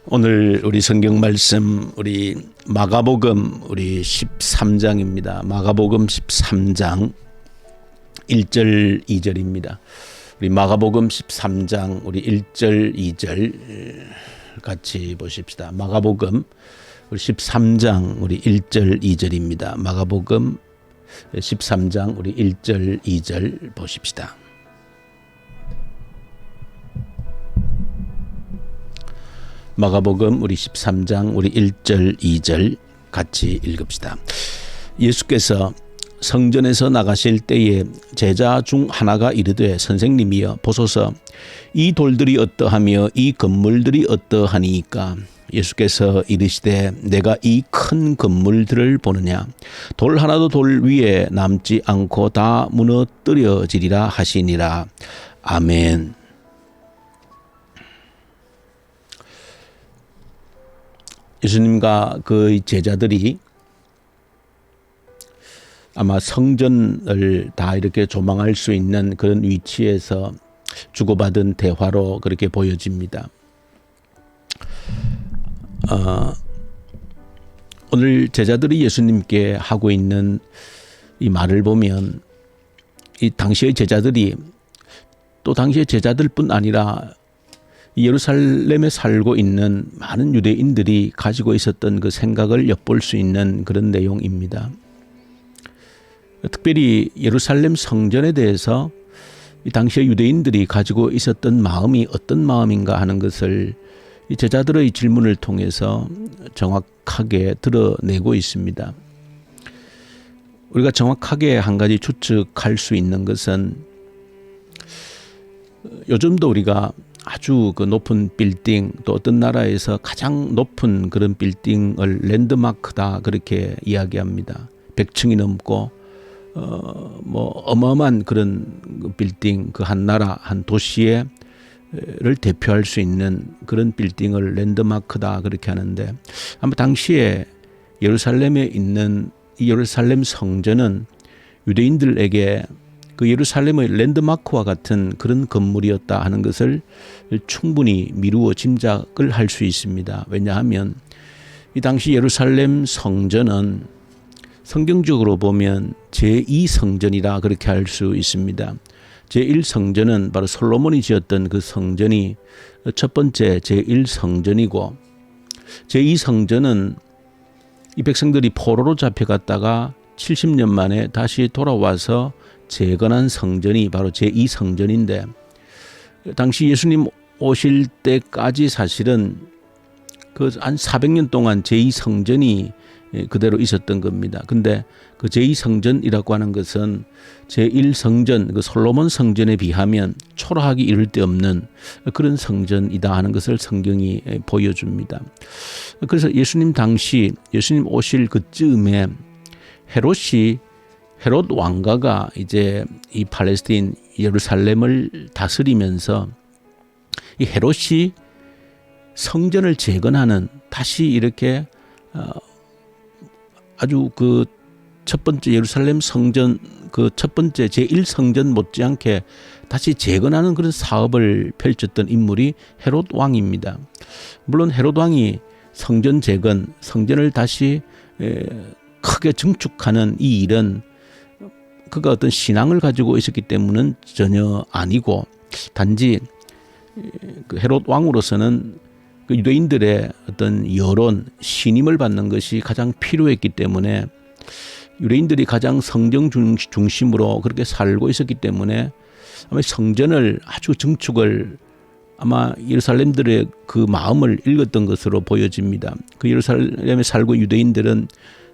오늘 우리 성경 말씀 우리 마가복음 우리 13장입니다. 마가복음 13장 1절 2절입니다. 우리 마가복음 13장 우리 1절 2절 같이 보십시다. 마가복음 우리 13장 우리 1절 2절입니다. 마가복음 13장 우리 1절 2절 보십시다. 마가복음 우리 13장 우리 1절 2절 같이 읽읍시다. 예수께서 성전에서 나가실 때에 제자 중 하나가 이르되 선생님이여 보소서 이 돌들이 어떠하며 이 건물들이 어떠하니이까. 예수께서 이르시되 내가 이 큰 건물들을 보느냐. 돌 하나도 돌 위에 남지 않고 다 무너뜨려지리라 하시니라. 아멘. 예수님과 그 제자들이 아마 성전을 다 이렇게 조망할 수 있는 그런 위치에서 주고받은 대화로 그렇게 보여집니다. 오늘 제자들이 예수님께 하고 있는 이 말을 보면 이 당시의 제자들이 또 당시의 제자들뿐 아니라 예루살렘에 살고 있는 많은 유대인들이 가지고 있었던 그 생각을 엿볼 수 있는 그런 내용입니다. 특별히 예루살렘 성전에 대해서 이 당시의 유대인들이 가지고 있었던 마음이 어떤 마음인가 하는 것을 이 제자들의 질문을 통해서 정확하게 드러내고 있습니다. 우리가 정확하게 한 가지 추측할 수 있는 것은 요즘도 우리가 아주 그 높은 빌딩 또 어떤 나라에서 가장 높은 그런 빌딩을 랜드마크다 그렇게 이야기합니다. 100층이 넘고 어마어마한 그런 빌딩 그 한 나라 한 도시를 대표할 수 있는 그런 빌딩을 랜드마크다 그렇게 하는데 아마 당시에 예루살렘에 있는 이 예루살렘 성전은 유대인들에게 그 예루살렘의 랜드마크와 같은 그런 건물이었다 하는 것을 충분히 미루어 짐작을 할 수 있습니다. 왜냐하면 이 당시 예루살렘 성전은 성경적으로 보면 제2성전이라 그렇게 할 수 있습니다. 제1성전은 바로 솔로몬이 지었던 그 성전이 첫 번째 제1성전이고 제2성전은 이 백성들이 포로로 잡혀갔다가 70년 만에 다시 돌아와서 재건한 성전이 바로 제2성전인데 당시 예수님 오실 때까지 사실은 그 한 400년 동안 제2성전이 그대로 있었던 겁니다. 근데 그 제2성전이라고 하는 것은 제1성전 그 솔로몬 성전에 비하면 초라하기 이를 데 없는 그런 성전이다 하는 것을 성경이 보여줍니다. 그래서 예수님 당시 예수님 오실 그쯤에 헤롯 왕가가 이제 이 팔레스틴 예루살렘을 다스리면서 이 헤롯이 성전을 재건하는 다시 이렇게 아주 그 첫 번째 예루살렘 성전 그 첫 번째 제1성전 못지않게 다시 재건하는 그런 사업을 펼쳤던 인물이 헤롯 왕입니다. 물론 헤롯 왕이 성전 재건, 성전을 다시 크게 증축하는 이 일은 그가 어떤 신앙을 가지고 있었기 때문은 전혀 아니고 단지 그 헤롯 왕으로서는 그 유대인들의 어떤 여론, 신임을 받는 것이 가장 필요했기 때문에 유대인들이 가장 성경 중심으로 그렇게 살고 있었기 때문에 아마 성전을 아주 증축을 아마 예루살렘들의 그 마음을 읽었던 것으로 보여집니다. 그 예루살렘에 살고 유대인들은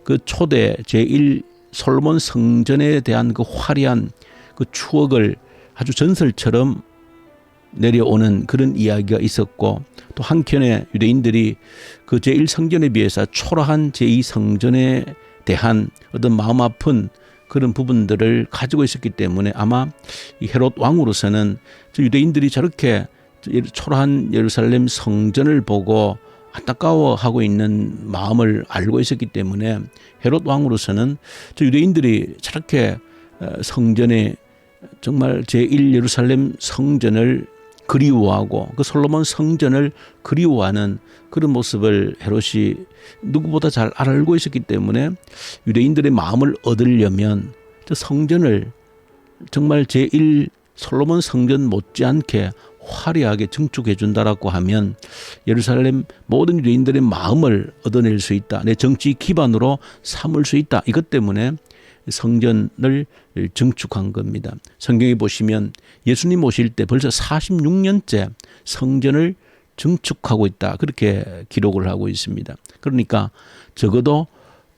그 초대 제1 솔로몬 성전에 대한 그 화려한 그 추억을 아주 전설처럼 내려오는 그런 이야기가 있었고 또 한켠에 유대인들이 그 제1성전에 비해서 초라한 제2성전에 대한 어떤 마음 아픈 그런 부분들을 가지고 있었기 때문에 아마 이 헤롯 왕으로서는 유대인들이 저렇게 초라한 예루살렘 성전을 보고 안타까워하고 있는 마음을 알고 있었기 때문에 헤롯 왕으로서는 저 유대인들이 저렇게 성전에 정말 제1 예루살렘 성전을 그리워하고 그 솔로몬 성전을 그리워하는 그런 모습을 헤롯이 누구보다 잘 알고 있었기 때문에 유대인들의 마음을 얻으려면 저 성전을 정말 제1 솔로몬 성전 못지않게 화려하게 증축해 준다라고 하면 예루살렘 모든 유대인들의 마음을 얻어낼 수 있다. 내 정치 기반으로 삼을 수 있다. 이것 때문에 성전을 증축한 겁니다. 성경에 보시면 예수님 오실 때 벌써 46년째 성전을 증축하고 있다. 그렇게 기록을 하고 있습니다. 그러니까 적어도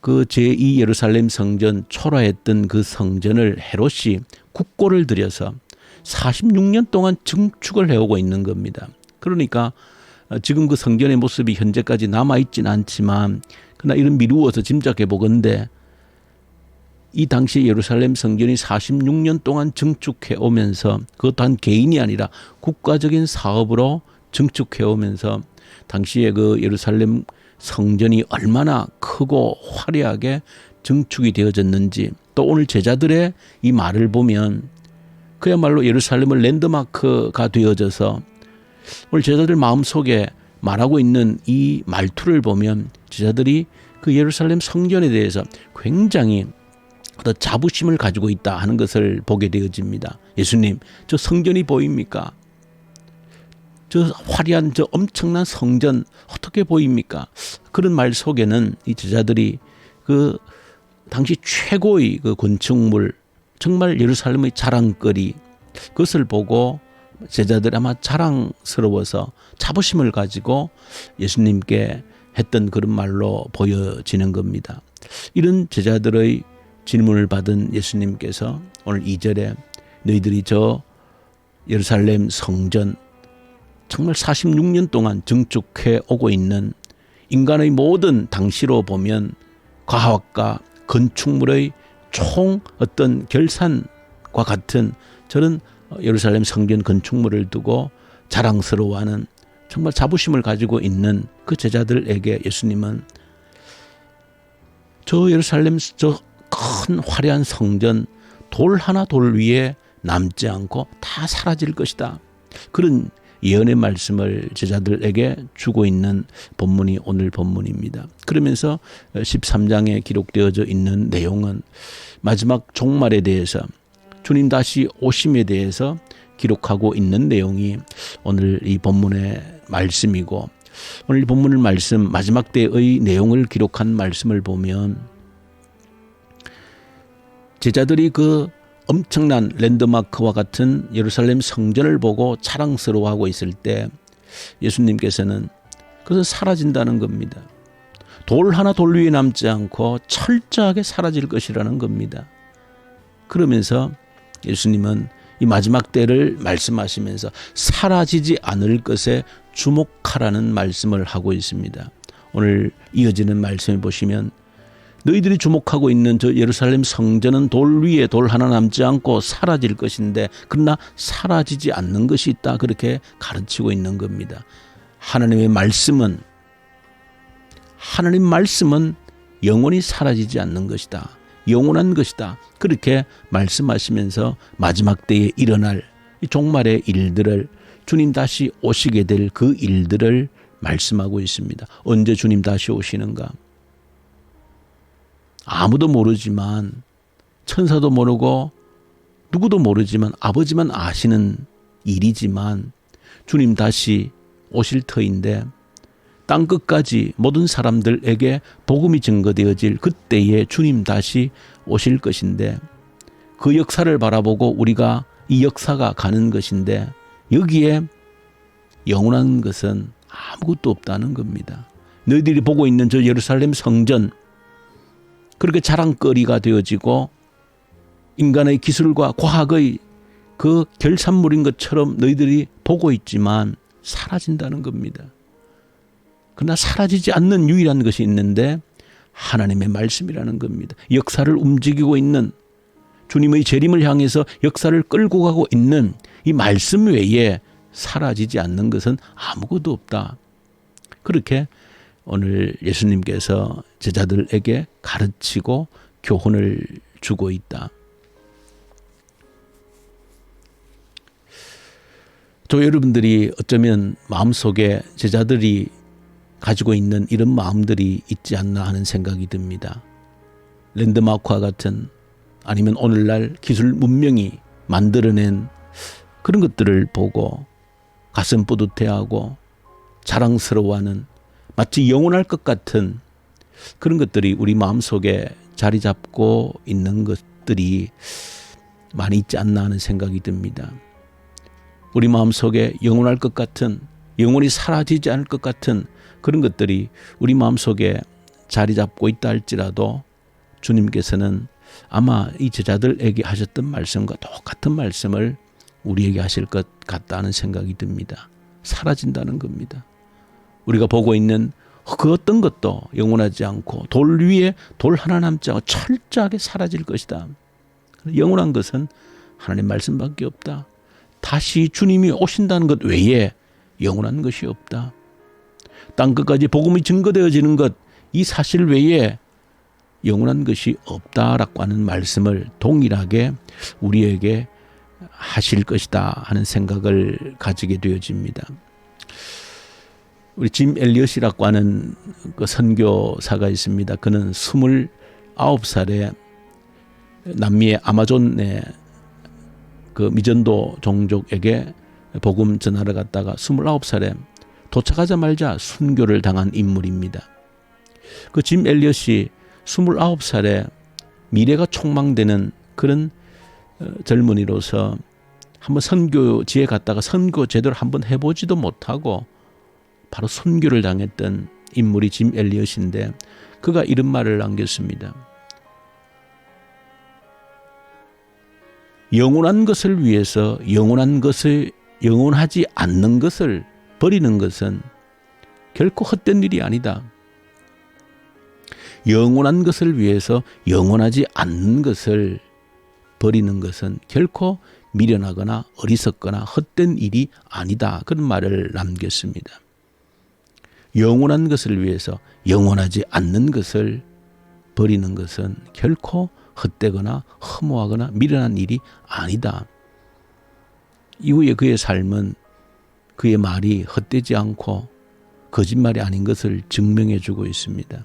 그 제2 예루살렘 성전 초라했던 그 성전을 헤롯이 국고를 들여서 46년 동안 증축을 해오고 있는 겁니다. 그러니까 지금 그 성전의 모습이 현재까지 남아있진 않지만 그러나 이런 미루어서 짐작해 보건대 이 당시 예루살렘 성전이 46년 동안 증축해 오면서 그것도 한 개인이 아니라 국가적인 사업으로 증축해 오면서 당시에 그 예루살렘 성전이 얼마나 크고 화려하게 증축이 되어졌는지 또 오늘 제자들의 이 말을 보면 그야말로 예루살렘은 랜드마크가 되어져서 오늘 제자들 마음속에 말하고 있는 이 말투를 보면 제자들이 그 예루살렘 성전에 대해서 굉장히 어떤 자부심을 가지고 있다 하는 것을 보게 되어집니다. 예수님, 저 성전이 보입니까? 저 화려한 저 엄청난 성전 어떻게 보입니까? 그런 말 속에는 이 제자들이 그 당시 최고의 그 건축물 정말 예루살렘의 자랑거리 그것을 보고 제자들 아마 자랑스러워서 자부심을 가지고 예수님께 했던 그런 말로 보여지는 겁니다. 이런 제자들의 질문을 받은 예수님께서 오늘 2절에 너희들이 저 예루살렘 성전 정말 46년 동안 증축해 오고 있는 인간의 모든 당시로 보면 과학과 건축물의 총 어떤 결산과 같은 저런 예루살렘 성전 건축물을 두고 자랑스러워하는 정말 자부심을 가지고 있는 그 제자들에게 예수님은 저 예루살렘 저 큰 화려한 성전 돌 하나 돌 위에 남지 않고 다 사라질 것이다. 그런 예언의 말씀을 제자들에게 주고 있는 본문이 오늘 본문입니다. 그러면서 13장에 기록되어져 있는 내용은 마지막 종말에 대해서 주님 다시 오심에 대해서 기록하고 있는 내용이 오늘 이 본문의 말씀이고 오늘 이 본문의 말씀 마지막 때의 내용을 기록한 말씀을 보면 제자들이 그 엄청난 랜드마크와 같은 예루살렘 성전을 보고 자랑스러워하고 있을 때 예수님께서는 그것은 사라진다는 겁니다. 돌 하나 돌 위에 남지 않고 철저하게 사라질 것이라는 겁니다. 그러면서 예수님은 이 마지막 때를 말씀하시면서 사라지지 않을 것에 주목하라는 말씀을 하고 있습니다. 오늘 이어지는 말씀을 보시면 너희들이 주목하고 있는 저 예루살렘 성전은 돌 위에 돌 하나 남지 않고 사라질 것인데 그러나 사라지지 않는 것이 있다. 그렇게 가르치고 있는 겁니다. 하나님 말씀은 영원히 사라지지 않는 것이다. 영원한 것이다. 그렇게 말씀하시면서 마지막 때에 일어날 이 종말의 일들을 주님 다시 오시게 될 그 일들을 말씀하고 있습니다. 언제 주님 다시 오시는가? 아무도 모르지만 천사도 모르고 누구도 모르지만 아버지만 아시는 일이지만 주님 다시 오실 터인데 땅끝까지 모든 사람들에게 복음이 증거되어질 그때에 주님 다시 오실 것인데 그 역사를 바라보고 우리가 이 역사가 가는 것인데 여기에 영원한 것은 아무것도 없다는 겁니다. 너희들이 보고 있는 저 예루살렘 성전 그렇게 자랑거리가 되어지고 인간의 기술과 과학의 그 결산물인 것처럼 너희들이 보고 있지만 사라진다는 겁니다. 그러나 사라지지 않는 유일한 것이 있는데 하나님의 말씀이라는 겁니다. 역사를 움직이고 있는 주님의 재림을 향해서 역사를 끌고 가고 있는 이 말씀 외에 사라지지 않는 것은 아무것도 없다. 그렇게 오늘 예수님께서 제자들에게 가르치고 교훈을 주고 있다. 또 여러분들이 어쩌면 마음속에 제자들이 가지고 있는 이런 마음들이 있지 않나 하는 생각이 듭니다. 랜드마크와 같은, 아니면 오늘날 기술 문명이 만들어낸 그런 것들을 보고 가슴 뿌듯해하고 자랑스러워하는, 마치 영원할 것 같은 그런 것들이 우리 마음속에 자리 잡고 있는 것들이 많이 있지 않나 하는 생각이 듭니다. 우리 마음속에 영원할 것 같은, 영원히 사라지지 않을 것 같은 그런 것들이 우리 마음속에 자리 잡고 있다 할지라도 주님께서는 아마 이 제자들에게 하셨던 말씀과 똑같은 말씀을 우리에게 하실 것 같다는 생각이 듭니다. 사라진다는 겁니다. 우리가 보고 있는 그 어떤 것도 영원하지 않고 돌 위에 돌 하나 남지 않고 철저하게 사라질 것이다. 영원한 것은 하나님 말씀밖에 없다. 다시 주님이 오신다는 것 외에 영원한 것이 없다. 땅 끝까지 복음이 증거되어지는 것, 이 사실 외에 영원한 것이 없다라고 하는 말씀을 동일하게 우리에게 하실 것이다 하는 생각을 가지게 되어집니다. 우리 짐 엘리엇이라고 하는 그 선교사가 있습니다. 그는 29살에 남미의 아마존의 그 미전도 종족에게 복음 전하러 갔다가 29살에 도착하자마자 순교를 당한 인물입니다. 그 짐 엘리엇이 29살에 미래가 촉망되는 그런 젊은이로서 한번 선교지에 갔다가 선교 제대로 한번 해보지도 못하고 바로 순교를 당했던 인물이 짐 엘리엇인데, 그가 이런 말을 남겼습니다. 영원한 것을 위해서 영원하지 않는 것을 버리는 것은 결코 헛된 일이 아니다. 영원한 것을 위해서 영원하지 않는 것을 버리는 것은 결코 미련하거나 어리석거나 헛된 일이 아니다. 그런 말을 남겼습니다. 영원한 것을 위해서 영원하지 않는 것을 버리는 것은 결코 헛되거나 허무하거나 미련한 일이 아니다. 이후에 그의 삶은, 그의 말이 헛되지 않고 거짓말이 아닌 것을 증명해 주고 있습니다.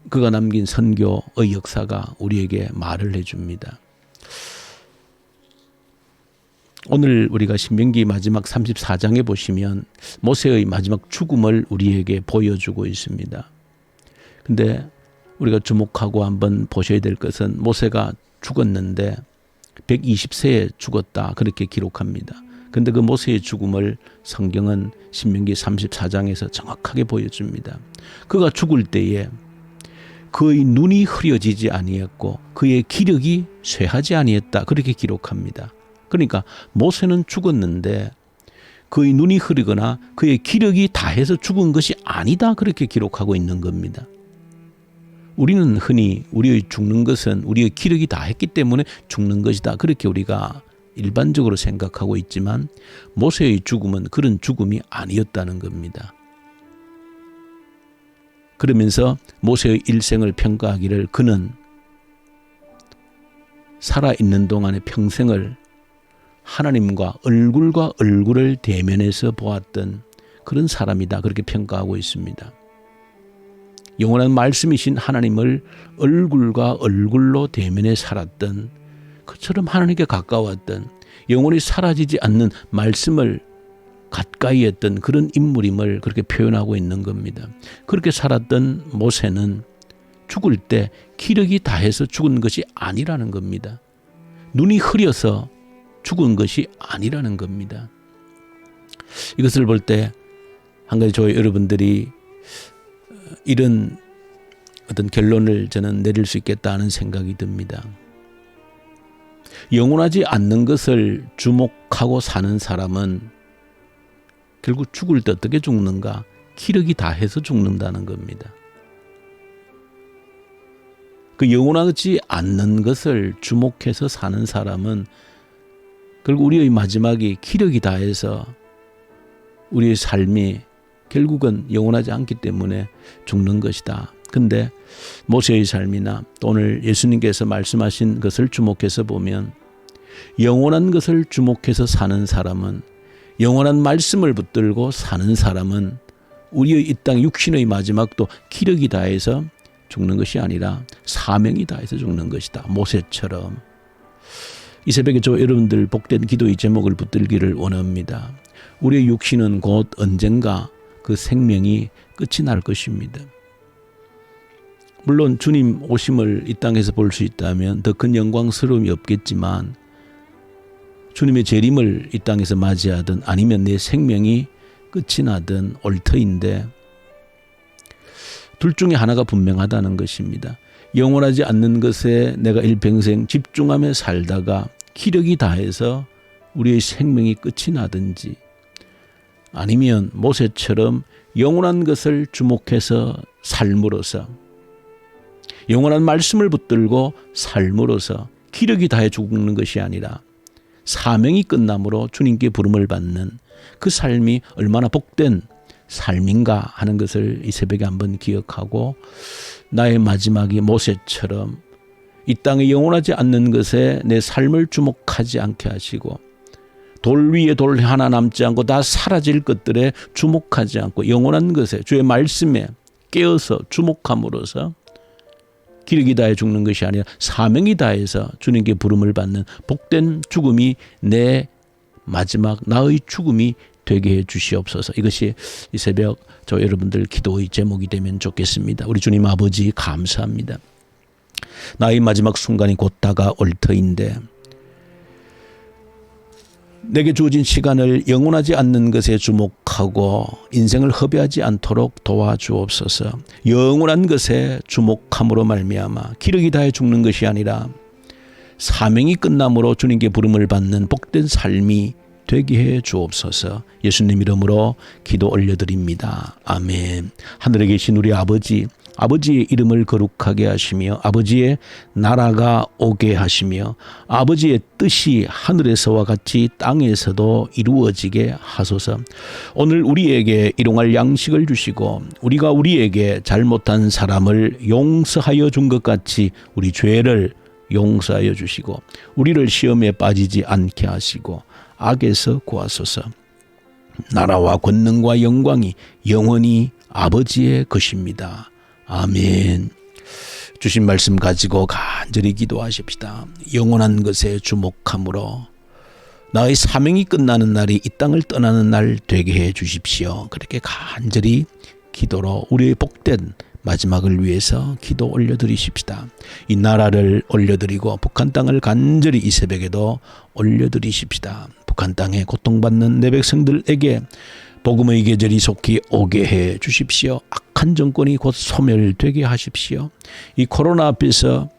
그가 남긴 선교의 역사가 우리에게 말을 해줍니다. 오늘 우리가 신명기 마지막 34장에 보시면 모세의 마지막 죽음을 우리에게 보여주고 있습니다. 근데 우리가 주목하고 한번 보셔야 될 것은 모세가 죽었는데 120세에 죽었다, 그렇게 기록합니다. 근데 그 모세의 죽음을 성경은 신명기 34장에서 정확하게 보여줍니다. 그가 죽을 때에 그의 눈이 흐려지지 아니했고 그의 기력이 쇠하지 아니했다, 그렇게 기록합니다. 그러니까 모세는 죽었는데 그의 눈이 흐리거나 그의 기력이 다해서 죽은 것이 아니다, 그렇게 기록하고 있는 겁니다. 우리는 흔히 우리의 죽는 것은 우리의 기력이 다했기 때문에 죽는 것이다, 그렇게 우리가 일반적으로 생각하고 있지만 모세의 죽음은 그런 죽음이 아니었다는 겁니다. 그러면서 모세의 일생을 평가하기를 그는 살아있는 동안의 평생을 하나님과 얼굴과 얼굴을 대면해서 보았던 그런 사람이다, 그렇게 평가하고 있습니다. 영원한 말씀이신 하나님을 얼굴과 얼굴로 대면해 살았던, 그처럼 하나님께 가까웠던, 영원히 사라지지 않는 말씀을 가까이 했던 그런 인물임을 그렇게 표현하고 있는 겁니다. 그렇게 살았던 모세는 죽을 때 기력이 다해서 죽은 것이 아니라는 겁니다. 눈이 흐려서 죽은 것이 아니라는 겁니다. 이것을 볼 때 한 가지 저희 여러분들이 이런 어떤 결론을 저는 내릴 수 있겠다는 생각이 듭니다. 영원하지 않는 것을 주목하고 사는 사람은 결국 죽을 때 어떻게 죽는가? 기력이 다해서 죽는다는 겁니다. 그 영원하지 않는 것을 주목해서 사는 사람은 결국 우리의 마지막이 기력이 다해서 우리의 삶이 결국은 영원하지 않기 때문에 죽는 것이다. 근데 모세의 삶이나 또 오늘 예수님께서 말씀하신 것을 주목해서 보면 영원한 것을 주목해서 사는 사람은 영원한 말씀을 붙들고 사는 사람은 우리의 이 땅 육신의 마지막도 기력이 다해서 죽는 것이 아니라 사명이 다해서 죽는 것이다. 모세처럼. 이 새벽에 저 여러분들 복된 기도의 제목을 붙들기를 원합니다. 우리의 육신은 곧 언젠가 그 생명이 끝이 날 것입니다. 물론 주님 오심을 이 땅에서 볼 수 있다면 더 큰 영광스러움이 없겠지만 주님의 재림을 이 땅에서 맞이하든 아니면 내 생명이 끝이 나든 올 터인데 둘 중에 하나가 분명하다는 것입니다. 영원하지 않는 것에 내가 일평생 집중하며 살다가 기력이 다해서 우리의 생명이 끝이 나든지 아니면 모세처럼 영원한 것을 주목해서 삶으로서 영원한 말씀을 붙들고 삶으로서 기력이 다해 죽는 것이 아니라 사명이 끝남으로 주님께 부름을 받는 그 삶이 얼마나 복된 삶인가 하는 것을 이 새벽에 한번 기억하고 나의 마지막이 모세처럼 이 땅에 영원하지 않는 것에 내 삶을 주목하지 않게 하시고 돌 위에 돌 하나 남지 않고 다 사라질 것들에 주목하지 않고 영원한 것에 주의 말씀에 깨어서 주목함으로써 기력이 다해 죽는 것이 아니라 사명이 다해서 주님께 부름을 받는 복된 죽음이 내 마지막 나의 죽음이 되게 해 주시옵소서. 이것이 이 새벽 저 여러분들 기도의 제목이 되면 좋겠습니다. 우리 주님 아버지 감사합니다. 나의 마지막 순간이 곧 다가올 터인데 내게 주어진 시간을 영원하지 않는 것에 주목하고 인생을 허비하지 않도록 도와주옵소서. 영원한 것에 주목함으로 말미암아 기력이 다해 죽는 것이 아니라 사명이 끝남으로 주님께 부름을 받는 복된 삶이 되게 해 주옵소서. 예수님 이름으로 기도 올려드립니다. 아멘. 하늘에 계신 우리 아버지, 아버지의 이름을 거룩하게 하시며 아버지의 나라가 오게 하시며 아버지의 뜻이 하늘에서와 같이 땅에서도 이루어지게 하소서. 오늘 우리에게 일용할 양식을 주시고 우리가 우리에게 잘못한 사람을 용서하여 준 것 같이 우리 죄를 용서하여 주시고 우리를 시험에 빠지지 않게 하시고 악에서 구하소서. 나라와 권능과 영광이 영원히 아버지의 것입니다. 아멘. 주신 말씀 가지고 간절히 기도하십시다. 영원한 것에 주목함으로 나의 사명이 끝나는 날이 이 땅을 떠나는 날 되게 해 주십시오. 그렇게 간절히 기도로 우리의 복된 마지막을 위해서 기도 올려드리십시다. 이 나라를 올려드리고 북한 땅을 간절히 이 새벽에도 올려드리십시다. 북한 땅에 고통받는 내 백성들에게 복음의 계절이 속히 오게 해 주십시오. 악한 정권이 곧 소멸되게 하십시오. 이 코로나 앞에서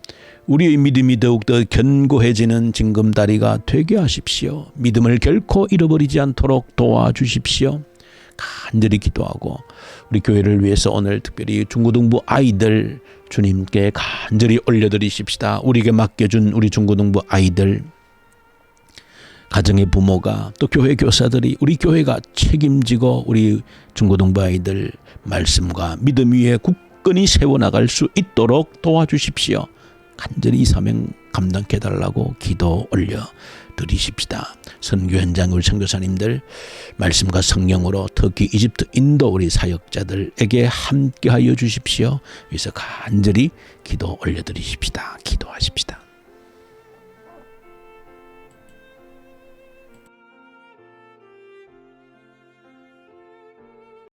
우리의 믿음이 더욱더 견고해지는 징검다리가 되게 하십시오. 믿음을 결코 잃어버리지 않도록 도와주십시오. 간절히 기도하고 우리 교회를 위해서 오늘 특별히 중고등부 아이들 주님께 간절히 올려드리십시다. 우리에게 맡겨준 우리 중고등부 아이들, 가정의 부모가 또 교회 교사들이 우리 교회가 책임지고 우리 중고등부 아이들 말씀과 믿음 위에 굳건히 세워나갈 수 있도록 도와주십시오. 간절히 이 사명 감당해 달라고 기도 올려드리십시다. 선교 현장 우리 선교사님들 말씀과 성령으로 특히 이집트 인도 우리 사역자들에게 함께하여 주십시오. 그래서 간절히 기도 올려드리십시다. 기도하십시다.